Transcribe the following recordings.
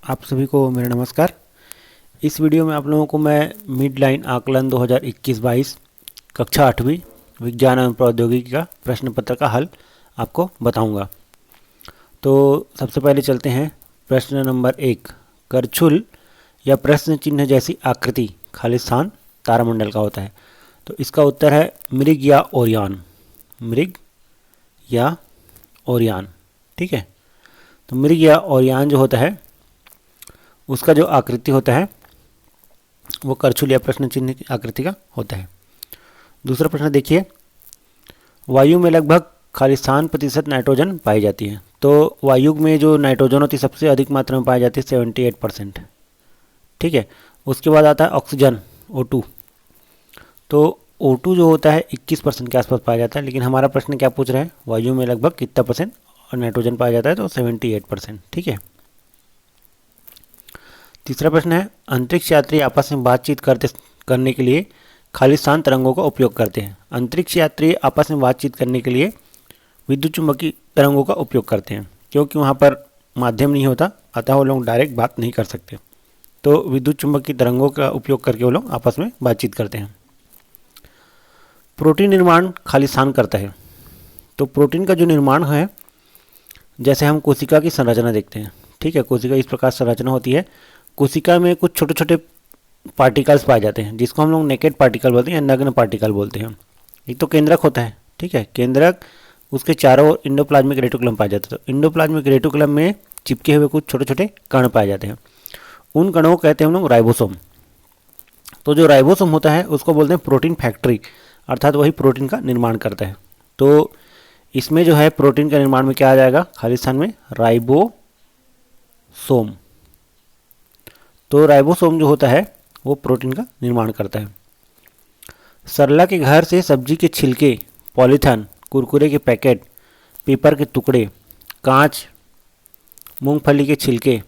आप सभी को मेरा नमस्कार। इस वीडियो में आप लोगों को मैं मिड लाइन आकलन 2021-22 कक्षा 8वीं विज्ञान एवं प्रौद्योगिकी का प्रश्न पत्र का हल आपको बताऊंगा। तो सबसे पहले चलते हैं प्रश्न नंबर 1। करछुल या प्रश्न चिन्ह जैसी आकृति खाली स्थान तारामंडल का होता है। तो इसका उत्तर है मृग या ओरियन। मृग या ओरियन, ठीक है। तो मृग या ओरियन जो होता है उसका जो आकृति होता है वो करछुल या प्रश्न चिन्ह की आकृति का होता है। दूसरा प्रश्न देखिए, वायु में लगभग खालिस्तान प्रतिशत नाइट्रोजन पाई जाती है। तो वायु में जो नाइट्रोजन होती है सबसे अधिक मात्रा में पाई जाती है 78%, ठीक है। उसके बाद आता है ऑक्सीजन O2। तो O2 जो होता है 21% के आसपास पाया जाता है, लेकिन हमारा प्रश्न क्या पूछ रहे हैं, वायु में लगभग कितना परसेंट और नाइट्रोजन पाया जाता है, तो 78%, ठीक है। तीसरा प्रश्न है, अंतरिक्ष यात्री आपस में बातचीत करने के लिए खालिस्तान तरंगों का उपयोग करते हैं। अंतरिक्ष यात्री आपस में बातचीत करने के लिए विद्युत चुम्बकीय तरंगों का उपयोग करते हैं, क्योंकि वहाँ पर माध्यम नहीं होता, अतः वो लोग डायरेक्ट बात नहीं कर सकते। तो विद्युत चुम्बकीय तरंगों का उपयोग करके वो लोग आपस में बातचीत करते हैं। प्रोटीन निर्माण खालिस्तान करता है। तो प्रोटीन का जो निर्माण है, जैसे हम कोशिका की संरचना देखते हैं, ठीक है। कोशिका इस प्रकार संरचना होती है। कोशिका में कुछ छोटे छोटे पार्टिकल्स पाए जाते हैं, जिसको हम लोग नेकेड पार्टिकल बोलते हैं या नग्न पार्टिकल बोलते हैं। एक तो केंद्रक होता है, ठीक है। केंद्रक, उसके चारों ओर इंडोप्लाज्मिक रेटिकुलम पाया जाता है। तो इंडोप्लाज्मिक रेटिकुलम में चिपके हुए कुछ छोटे छोटे कण पाए जाते हैं। उन कणों को कहते हैं हम लोग राइबोसोम। तो जो राइबोसोम होता है उसको बोलते हैं प्रोटीन फैक्ट्री, अर्थात वही प्रोटीन का निर्माण करता है। तो इसमें जो है प्रोटीन का निर्माण में क्या आ जाएगा, खालिस्तान में राइबोसोम। तो राइबोसोम जो होता है वो प्रोटीन का निर्माण करता है। सरला के घर से सब्जी के छिलके, पॉलीथन, कुरकुरे के पैकेट, पेपर के टुकड़े, कांच, मूंगफली के छिलके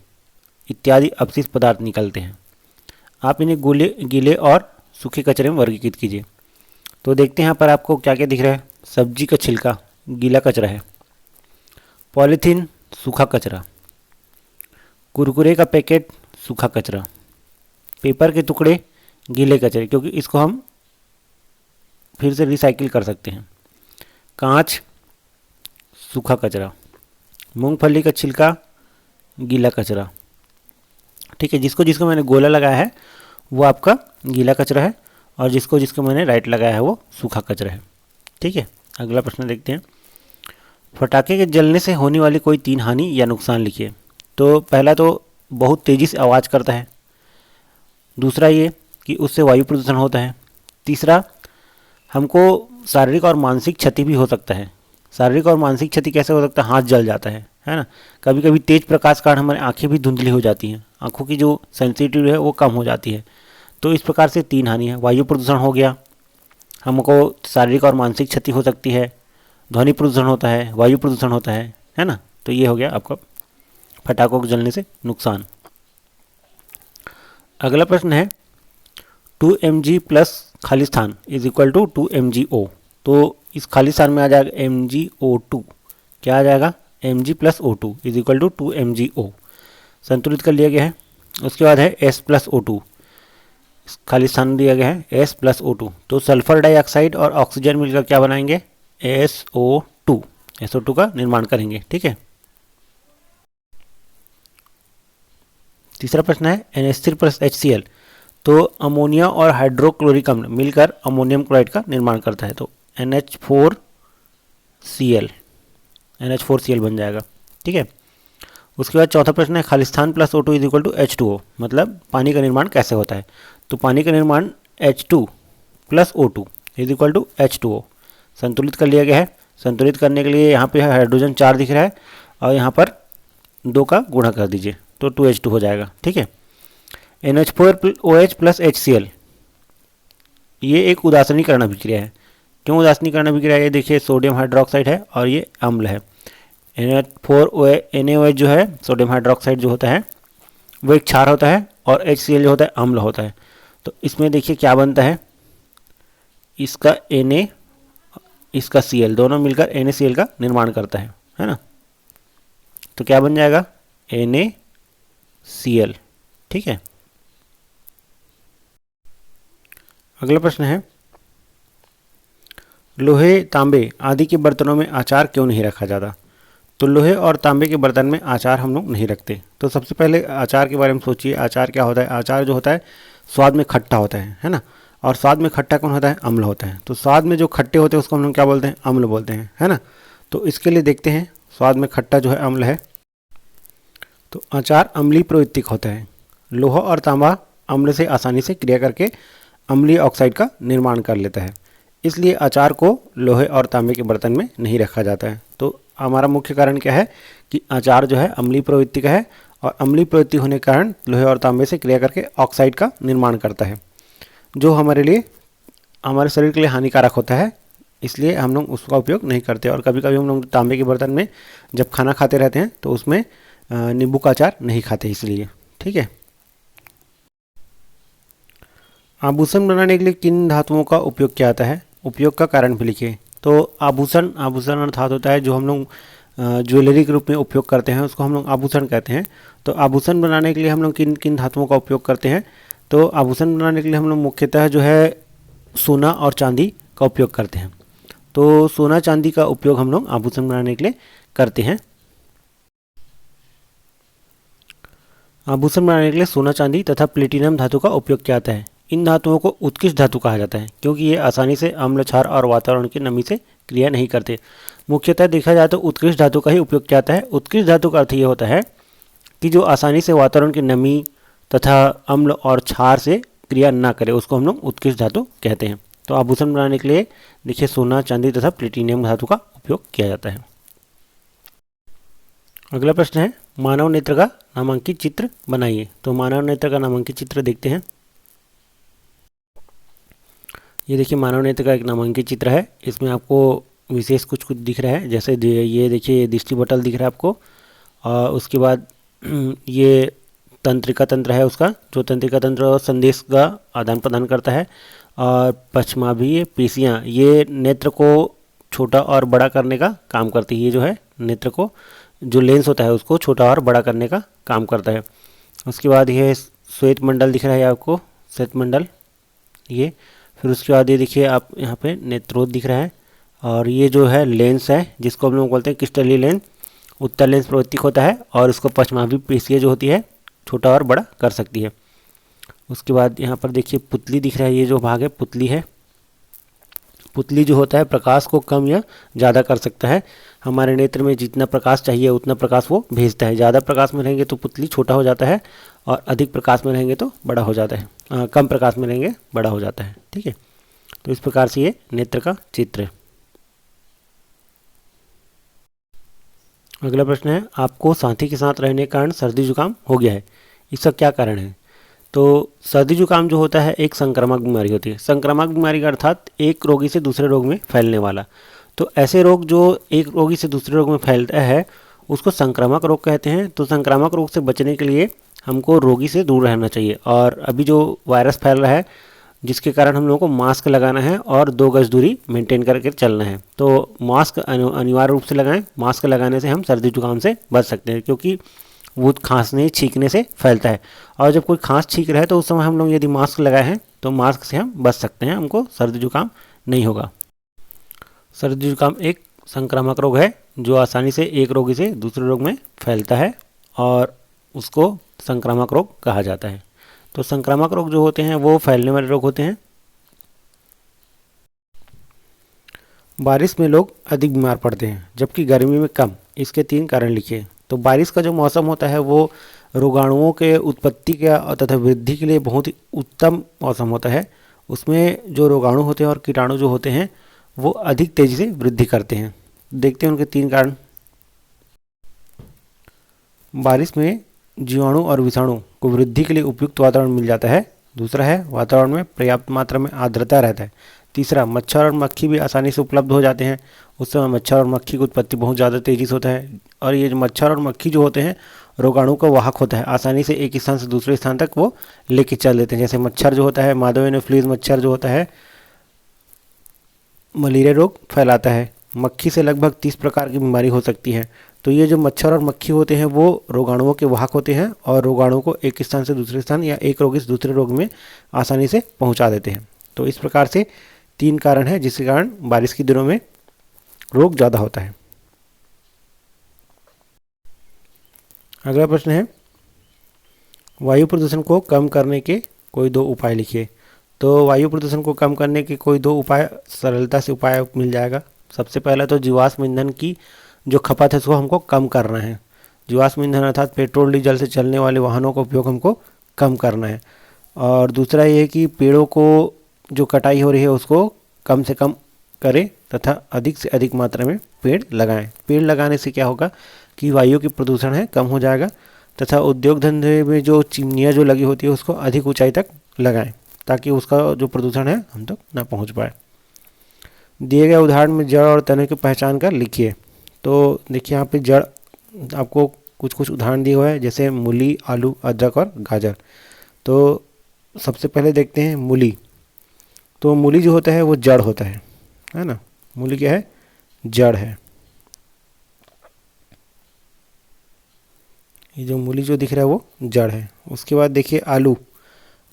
इत्यादि अपशिष्ट पदार्थ निकलते हैं। आप इन्हें गीले और सूखे कचरे में वर्गीकृत कीजिए। तो देखते हैं यहाँ पर आपको क्या क्या दिख रहा है। सब्जी का छिलका गीला कचरा है, पॉलीथीन सूखा कचरा, कुरकुरे का पैकेट सूखा कचरा, पेपर के टुकड़े गीले कचरे, क्योंकि इसको हम फिर से रिसाइकिल कर सकते हैं, कांच सूखा कचरा, मूंगफली का छिलका गीला कचरा, ठीक है। जिसको जिसको मैंने गोला लगाया है वो आपका गीला कचरा है, और जिसको जिसको मैंने राइट लगाया है वो सूखा कचरा है, ठीक है। अगला प्रश्न देखते हैं, पटाखे के जलने से होने वाली कोई 3 हानि या नुकसान लिखिए। तो पहला तो बहुत तेज़ी से आवाज़ करता है। दूसरा ये कि उससे वायु प्रदूषण होता है। तीसरा, हमको शारीरिक और मानसिक क्षति भी हो सकता है। शारीरिक और मानसिक क्षति कैसे हो सकता है, हाथ जल जाता है ना। कभी कभी तेज प्रकाश के कारण हमारी आंखें भी धुंधली हो जाती हैं, आंखों की जो सेंसिटिव है वो कम हो जाती है। तो इस प्रकार से 3 हानि है। वायु प्रदूषण हो गया, हमको शारीरिक और मानसिक क्षति हो सकती है। ध्वनि प्रदूषण होता है, वायु प्रदूषण होता है ना। तो ये हो गया आपका पटाखों के जलने से नुकसान। अगला प्रश्न है, 2 mg प्लस खालिस्तान इज इक्वल टू 2 MgO। तो इस खालिस्तान में आ जाएगा MgO2। क्या आ जाएगा, Mg plus O2 is equal to 2 MgO। संतुलित कर लिया गया है। उसके बाद है S प्लस O2, खालिस्तान दिया गया है S प्लस O2। तो सल्फर डाइऑक्साइड और ऑक्सीजन मिलकर क्या बनाएंगे, SO2। SO2 का निर्माण करेंगे, ठीक है। तीसरा प्रश्न है, NH3 प्लस HCl। तो अमोनिया और हाइड्रोक्लोरिक अम्ल मिलकर अमोनियम क्लोराइड का निर्माण करता है। तो NH4Cl बन जाएगा, ठीक है। उसके बाद चौथा प्रश्न है, खालिस्तान plus O2 is equal to H2O। मतलब पानी का निर्माण कैसे होता है। तो पानी का निर्माण H2 plus O2 is equal to H2O। संतुलित कर लिया गया है। संतुलित करने के लिए यहाँ पे हाइड्रोजन 4 दिख रहा है और यहाँ पर 2 का गुणा कर दीजिए तो 2H2 हो जाएगा, ठीक है। NH4OH प्लस HCl, ये एक उदासीनीकरण अभिक्रिया है। क्यों उदासीनीकरण अभिक्रिया है, ये देखिए सोडियम हाइड्रोक्साइड है और ये अम्ल है। NaOH जो है, सोडियम हाइड्रोक्साइड जो होता है वो एक क्षार होता है, और HCl जो होता है अम्ल होता है। तो इसमें देखिए क्या बनता है, इसका Na, इसका Cl, दोनों मिलकर NaCl का निर्माण करता है ना। तो क्या बन जाएगा, Na Cl। ठीक है। अगला प्रश्न है, लोहे, तांबे आदि के बर्तनों में अचार क्यों नहीं रखा जाता? तो लोहे और तांबे के बर्तन में अचार हम लोग नहीं रखते। तो सबसे पहले अचार के बारे में सोचिए। अचार क्या होता है? अचार जो होता है स्वाद में खट्टा होता है ना। और स्वाद में खट्टा कौन होता है? अम्ल होता है। तो स्वाद में जो खट्टे होते हैं उसको हम लोग क्या बोलते हैं? अम्ल बोलते हैं, है ना। तो इसके लिए देखते हैं, स्वाद में खट्टा जो है अम्ल है। तो अचार अम्लीय प्रवृत्ति का होता है। लोहा और तांबा अम्ल से आसानी से क्रिया करके अम्लीय ऑक्साइड का निर्माण कर लेता है, इसलिए अचार को लोहे और तांबे के बर्तन में नहीं रखा जाता है। तो हमारा मुख्य कारण क्या है कि अचार जो है अम्लीय प्रवृत्ति का है, और अम्लीय प्रवृत्ति होने के कारण लोहे और तांबे से क्रिया करके ऑक्साइड का निर्माण करता है, जो हमारे शरीर के लिए हानिकारक होता है। इसलिए हम लोग उसका उपयोग नहीं करते। और कभी कभी हम लोग तांबे के बर्तन में जब खाना खाते रहते हैं तो उसमें नींबू का अचार नहीं खाते, इसलिए। ठीक है। आभूषण बनाने के लिए किन धातुओं का उपयोग किया जाता है? उपयोग का कारण भी लिखिए। तो आभूषण अर्थात होता है जो हम लोग ज्वेलरी के रूप में उपयोग करते हैं, उसको हम लोग आभूषण कहते हैं। तो आभूषण बनाने के लिए हम लोग किन किन धातुओं का उपयोग करते हैं? तो आभूषण बनाने के लिए हम लोग मुख्यतः जो है सोना और चांदी का उपयोग करते हैं। तो सोना चांदी का उपयोग हम लोग आभूषण बनाने के लिए करते हैं। आभूषण बनाने के लिए सोना चांदी तथा प्लेटिनम धातु का उपयोग किया जाता है। इन धातुओं को उत्कृष्ट धातु कहा जाता है क्योंकि ये आसानी से अम्ल, क्षार और वातावरण की नमी से क्रिया नहीं करते। मुख्यतः देखा जाए तो उत्कृष्ट धातु का ही उपयोग किया जाता है। उत्कृष्ट धातु का अर्थ ये होता है कि जो आसानी से वातावरण की नमी तथा अम्ल और क्षार से क्रिया ना करे, उसको हम लोग उत्कृष्ट धातु कहते हैं। तो आभूषण बनाने के लिए देखिए सोना, चांदी तथा प्लेटिनियम धातु का उपयोग किया जाता है। अगला प्रश्न है, मानव नेत्र का नामांकित चित्र बनाइए। तो मानव नेत्र का नामांकित चित्र देखते हैं। ये देखिए मानव नेत्र का एक नामांकित चित्र है। इसमें आपको विशेष कुछ कुछ दिख रहा है, जैसे ये देखिए दृष्टि पटल दिख रहा है आपको। और उसके बाद ये तंत्रिका तंत्र है उसका, जो तंत्रिका तंत्र और संदेश का आदान प्रदान करता है। और पश्चमाभीय पेशियाँ ये नेत्र को छोटा और बड़ा करने का काम करती है। ये जो है नेत्र को, जो लेंस होता है उसको छोटा और बड़ा करने का काम करता है। उसके बाद ये श्वेत मंडल दिख रहा है आपको, श्वेत मंडल ये। फिर उसके बाद ये देखिए आप यहाँ पे नेत्रोद दिख रहा है। और ये जो है लेंस है जिसको हम लोग बोलते हैं क्रिस्टलीय लेंस, उत्तल लेंस प्रवृत्ति होता है। और इसको पश्चमाभि पेशियाँ जो होती है छोटा और बड़ा कर सकती है। उसके बाद यहाँ पर देखिए पुतली दिख रहा है, ये जो भाग है पुतली है। पुतली जो होता है प्रकाश को कम या ज़्यादा कर सकता है। हमारे नेत्र में जितना प्रकाश चाहिए उतना प्रकाश वो भेजता है। ज़्यादा प्रकाश में रहेंगे तो पुतली छोटा हो जाता है, और अधिक प्रकाश में रहेंगे तो बड़ा हो जाता है। कम प्रकाश में रहेंगे बड़ा हो जाता है। ठीक है। तो इस प्रकार से ये नेत्र का चित्र है। अगला प्रश्न है, आपको साथी के साथ रहने के कारण सर्दी जुकाम हो गया है, इसका क्या कारण है? तो सर्दी जुकाम जो होता है एक संक्रामक बीमारी होती है। संक्रामक बीमारी का अर्थात एक रोगी से दूसरे रोग में फैलने वाला। तो ऐसे रोग जो एक रोगी से दूसरे रोग में फैलता है उसको संक्रामक रोग कहते हैं। तो संक्रामक रोग से बचने के लिए हमको रोगी से दूर रहना चाहिए। और अभी जो वायरस फैल रहा है जिसके कारण हम लोगों को मास्क लगाना है और 2 गज दूरी मेंटेन करके चलना है। तो मास्क अनिवार्य रूप से लगाएं। मास्क लगाने से हम सर्दी जुकाम से बच सकते हैं, क्योंकि वो खांसने छींकने से फैलता है। और जब कोई खांस छींक रहा है तो उस समय हम लोग यदि मास्क लगाए हैं तो मास्क से हम बच सकते हैं, हमको सर्दी जुकाम नहीं होगा। सर्दी जुकाम एक संक्रामक रोग है जो आसानी से एक रोगी से दूसरे रोग में फैलता है, और उसको संक्रामक रोग कहा जाता है। तो संक्रामक रोग जो होते हैं वो फैलने वाले रोग होते हैं। बारिश में लोग अधिक बीमार पड़ते हैं जबकि गर्मी में कम, इसके 3 कारण लिखिए। तो बारिश का जो मौसम होता है वो रोगाणुओं के उत्पत्ति का तथा वृद्धि के लिए बहुत ही उत्तम मौसम होता है। उसमें जो रोगाणु होते हैं और कीटाणु जो होते हैं वो अधिक तेज़ी से वृद्धि करते हैं। देखते हैं उनके 3 कारण। बारिश में जीवाणु और विषाणु को वृद्धि के लिए उपयुक्त वातावरण मिल जाता है। दूसरा है वातावरण में पर्याप्त मात्रा में आर्द्रता रहता है। तीसरा, मच्छर और मक्खी भी आसानी से उपलब्ध हो जाते हैं। उस समय मच्छर और मक्खी की उत्पत्ति बहुत ज़्यादा तेज़ी से होता है। और ये जो मच्छर और मक्खी जो होते हैं रोगाणु का वाहक होता है, आसानी से एक स्थान से दूसरे स्थान तक वो लेके चल देते हैं। जैसे मच्छर जो होता है, माधव एनोफ्लीज मच्छर जो होता है मलेरिया रोग फैलाता है। मक्खी से लगभग 30 प्रकार की बीमारी हो सकती है। तो ये जो मच्छर और मक्खी होते हैं वो रोगाणुओं के वाहक होते हैं और रोगाणुओं को एक स्थान से दूसरे स्थान या एक रोगी से दूसरे रोग में आसानी से पहुंचा देते हैं। तो इस प्रकार से 3 कारण हैं जिसके कारण बारिश के दिनों में रोग ज़्यादा होता है। अगला प्रश्न है, वायु प्रदूषण को कम करने के कोई 2 उपाय लिखिए। तो वायु प्रदूषण को कम करने के कोई 2 उपाय सरलता से उपाय मिल जाएगा। सबसे पहला तो जीवाश्म ईंधन की जो खपत है उसको हमको कम करना है। जीवाश्म ईंधन अर्थात पेट्रोल डीजल से चलने वाले वाहनों का उपयोग हमको कम करना है। और दूसरा ये है कि पेड़ों को जो कटाई हो रही है उसको कम से कम करें तथा अधिक से अधिक मात्रा में पेड़ लगाएं। पेड़ लगाने से क्या होगा कि वायु की प्रदूषण है कम हो जाएगा तथा उद्योग धंधे में जो चिमनियाँ जो लगी होती है उसको अधिक ऊंचाई तक लगाएं ताकि उसका जो प्रदूषण है हम तक ना पहुंच पाए। दिए गए उदाहरण में जड़ और तने की पहचान कर लिखिए। तो देखिए यहाँ पे जड़ आपको कुछ कुछ उदाहरण दिए हुए हैं जैसे मूली, आलू, अदरक और गाजर। तो सबसे पहले देखते हैं मूली। तो मूली जो होता है वो जड़ होता है ना। मूली क्या है? जड़ है। ये जो मूली जो दिख रहा है वो जड़ है। उसके बाद देखिए आलू।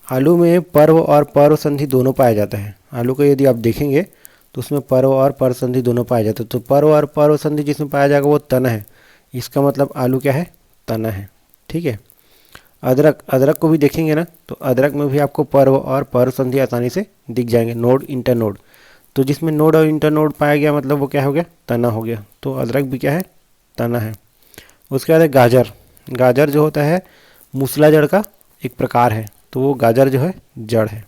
आलू में पर्व और पर्व संधि दोनों पाया जाता है। आलू को यदि आप देखेंगे तो उसमें पर्व और पर्व संधि दोनों पाया जाता है। तो पर्व और पर्व संधि जिसमें पाया जाएगा वो तना है। इसका मतलब आलू क्या है? तना है। ठीक है। अदरक, अदरक को भी देखेंगे ना तो अदरक में भी आपको पर्व और पर्व संधि आसानी से दिख जाएंगे, नोड इंटर नोड। तो जिसमें नोड और इंटर नोड पाया गया मतलब वो क्या हो गया? तना हो गया। तो अदरक भी क्या है? तना है। उसके बाद है गाजर। गाजर जो होता है मूसला जड़ का एक प्रकार है, तो वो गाजर जो है जड़ है।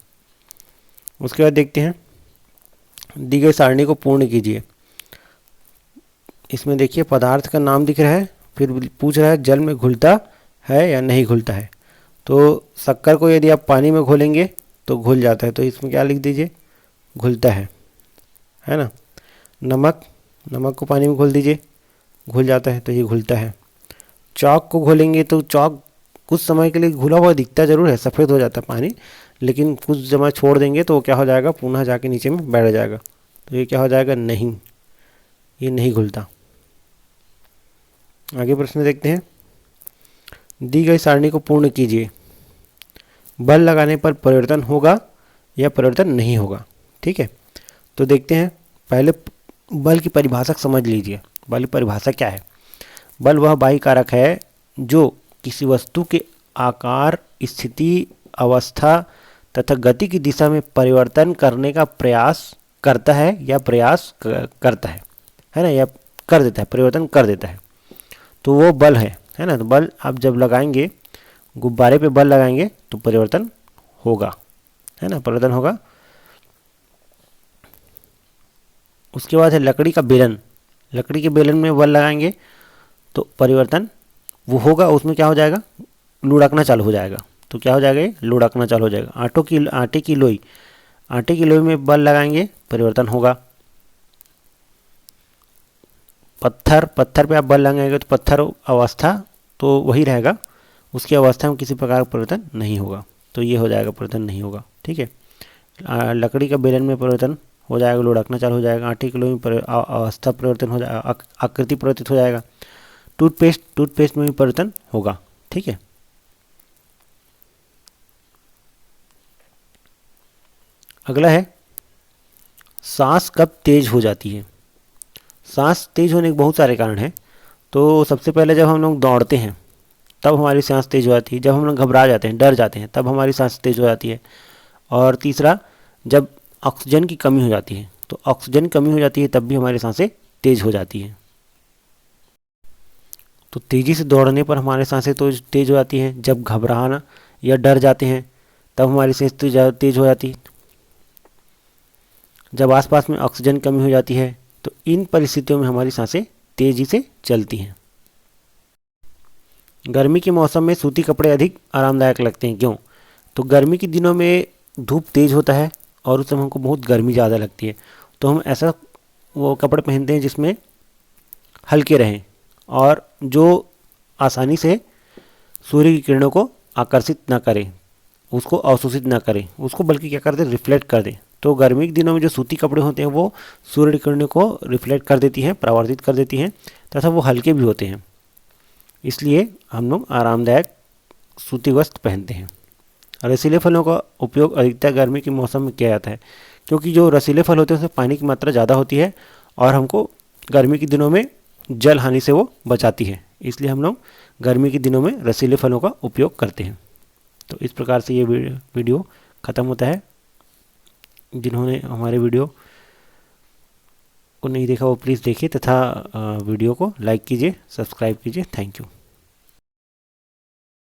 उसके बाद देखते हैं, दी गई सारणी को पूर्ण कीजिए। इसमें देखिए पदार्थ का नाम दिख रहा है, फिर पूछ रहा है जल में घुलता है या नहीं घुलता है। तो शक्कर को यदि आप पानी में घोलेंगे तो घुल जाता है, तो इसमें क्या लिख दीजिए? घुलता है ना। नमक, नमक को पानी में घोल दीजिए, घुल जाता है, तो ये घुलता है। चौक को घोलेंगे तो चौक कुछ समय के लिए घुला हुआ दिखता जरूर है, सफ़ेद हो जाता है पानी, लेकिन कुछ समय छोड़ देंगे तो वो क्या हो जाएगा? पुनः जाके नीचे में बैठ जाएगा। तो ये क्या हो जाएगा? नहीं, ये नहीं घुलता। आगे प्रश्न देखते हैं, दी गई सारणी को पूर्ण कीजिए। बल लगाने पर परिवर्तन होगा या परिवर्तन नहीं होगा। ठीक है, तो देखते हैं। पहले बल की परिभाषा समझ लीजिए। बल की परिभाषा क्या है? बल वह बाह्य कारक है जो किसी वस्तु के आकार, स्थिति, अवस्था तथा गति की दिशा में परिवर्तन करने का प्रयास करता है या प्रयास करता है ना, या कर देता है, परिवर्तन कर देता है, तो वो बल है ना। तो बल आप जब लगाएंगे, गुब्बारे पे बल लगाएंगे तो परिवर्तन होगा, है ना, परिवर्तन होगा। उसके बाद है लकड़ी का बेलन। लकड़ी के बेलन में बल लगाएंगे तो परिवर्तन वो होगा, उसमें क्या हो जाएगा? लुढ़कना चालू हो जाएगा। तो क्या हो जाएगा? ये लुढ़कना चालू हो जाएगा। आटे की लोई, आटे की लोई में बल लगाएंगे परिवर्तन होगा। पत्थर, पत्थर पे आप बल लगाएंगे तो पत्थर अवस्था तो वही रहेगा, उसकी अवस्था में किसी प्रकार का परिवर्तन नहीं होगा, तो ये हो जाएगा परिवर्तन नहीं होगा। ठीक है। लकड़ी का बेलन में परिवर्तन हो जाएगा, लुढ़कना चालू हो जाएगा। आटे की लोई में अवस्था परिवर्तन हो जाएगा, आकृति परिवर्तित हो जाएगा। टूथपेस्ट में भी परिवर्तन होगा। ठीक है। अगला है, सांस कब तेज हो जाती है। सांस तेज होने के बहुत सारे कारण हैं। तो सबसे पहले जब हम लोग दौड़ते हैं तब हमारी सांस तेज हो जाती है। जब हम लोग घबरा जाते हैं, डर जाते हैं, तब हमारी सांस तेज हो जाती है। और तीसरा, जब ऑक्सीजन की कमी हो जाती है, तो ऑक्सीजन की कमी हो जाती है तब भी हमारी सांसें तेज हो जाती हैं। तो तेज़ी से दौड़ने पर हमारी सांसें तो तेज हो जाती हैं। जब घबराना या डर जाते हैं तब हमारी सांस तेज हो जाती है। जब आसपास में ऑक्सीजन की कमी हो जाती है तो इन परिस्थितियों में हमारी सांसें तेजी से चलती हैं। गर्मी के मौसम में सूती कपड़े अधिक आरामदायक लगते हैं, क्यों? तो गर्मी के दिनों में धूप तेज होता है और उस समय हमको बहुत गर्मी ज़्यादा लगती है, तो हम ऐसा वो कपड़े पहनते हैं जिसमें हल्के रहें और जो आसानी से सूर्य की किरणों को आकर्षित ना करें, उसको अवशोषित ना करें, उसको बल्कि क्या कर दें? रिफ्लेक्ट कर दें। तो गर्मी के दिनों में जो सूती कपड़े होते हैं वो सूर्य की किरणों को रिफ्लेक्ट कर देती हैं, परावर्तित कर देती हैं, तथा वो हल्के भी होते हैं, इसलिए हम लोग आरामदायक सूती वस्त्र पहनते हैं। रसीले फलों का उपयोग अधिकतर गर्मी के मौसम में किया जाता है, क्योंकि जो रसीले फल होते हैं उसमें पानी की मात्रा ज़्यादा होती है और हमको गर्मी के दिनों में जल हानि से वो बचाती है, इसलिए हम लोग गर्मी के दिनों में रसीले फलों का उपयोग करते हैं। तो इस प्रकार से ये वीडियो ख़त्म होता है। जिन्होंने हमारे वीडियो को नहीं देखा वो प्लीज़ देखिए तथा वीडियो को लाइक कीजिए, सब्सक्राइब कीजिए। Thank you.